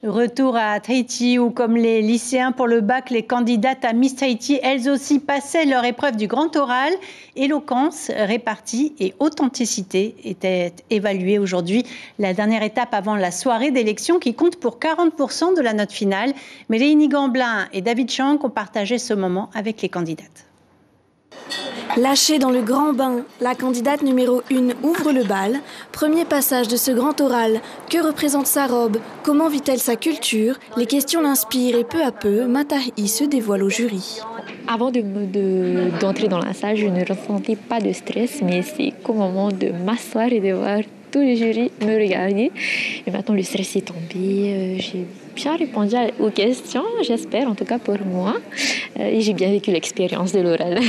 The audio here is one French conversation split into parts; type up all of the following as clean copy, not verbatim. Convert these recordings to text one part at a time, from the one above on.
Retour à Tahiti où, comme les lycéens pour le bac, les candidates à Miss Tahiti, elles aussi passaient leur épreuve du grand oral. Éloquence, répartie et authenticité étaient évaluées aujourd'hui. La dernière étape avant la soirée d'élection qui compte pour 40% de la note finale. Mélénie Gamblin et David Chang ont partagé ce moment avec les candidates. Lâchée dans le grand bain, la candidate numéro 1 ouvre le bal. Premier passage de ce grand oral. Que représente sa robe? Comment vit-elle sa culture? Les questions l'inspirent et peu à peu, Matahi se dévoile au jury. Avant d'entrer dans la salle, je ne ressentais pas de stress, mais c'est qu'au moment de m'asseoir et de voir tous les jurys me regarder. Et maintenant, le stress est tombé. J'ai bien répondu aux questions, j'espère, en tout cas pour moi. Et j'ai bien vécu l'expérience de l'oral.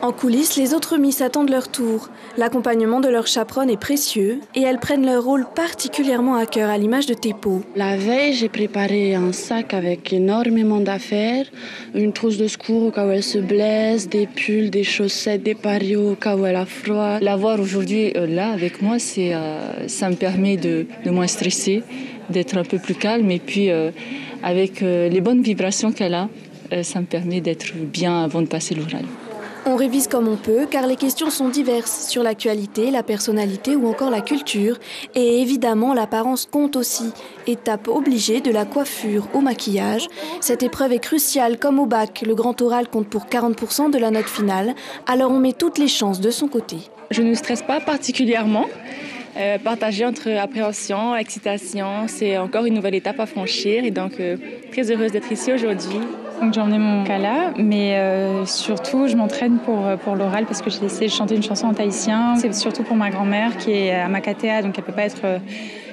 En coulisses, les autres Miss attendent leur tour. L'accompagnement de leur chaperonne est précieux et elles prennent leur rôle particulièrement à cœur, à l'image de Tepo. La veille, j'ai préparé un sac avec énormément d'affaires, une trousse de secours au cas où elle se blesse, des pulls, des chaussettes, des parios au cas où elle a froid. L'avoir aujourd'hui là avec moi, ça me permet de moins stresser, d'être un peu plus calme et puis avec les bonnes vibrations qu'elle a, ça me permet d'être bien avant de passer l'oral. On révise comme on peut, car les questions sont diverses sur l'actualité, la personnalité ou encore la culture. Et évidemment, l'apparence compte aussi. Étape obligée de la coiffure au maquillage. Cette épreuve est cruciale, comme au bac. Le grand oral compte pour 40% de la note finale. Alors on met toutes les chances de son côté. Je ne stresse pas particulièrement. Partager entre appréhension, excitation, c'est encore une nouvelle étape à franchir. Et donc, très heureuse d'être ici aujourd'hui. Donc j'ai emmené mon kala, mais surtout je m'entraîne pour l'oral parce que j'ai essayé de chanter une chanson en tahitien. C'est surtout pour ma grand-mère qui est à Makatea, donc elle ne peut pas être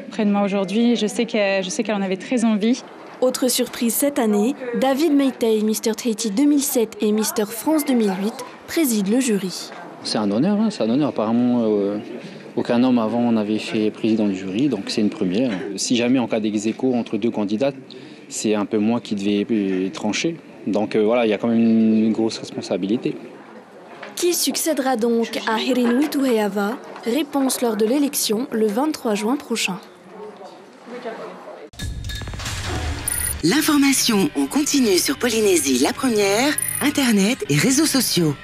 près de moi aujourd'hui. Je sais qu'elle en avait très envie. Autre surprise cette année, David Meitei, Mister Tahiti 2007 et Mister France 2008, préside le jury. C'est un honneur, c'est un honneur. Apparemment, aucun homme avant n'avait fait président du jury, donc c'est une première. Si jamais en cas d'ex-aequo entre deux candidates, c'est un peu moi qui devais trancher. Donc voilà, il y a quand même une grosse responsabilité. Qui succédera donc à Herinui Tuheava? Réponse lors de l'élection le 23 juin prochain. L'information en continu sur Polynésie la première, Internet et réseaux sociaux.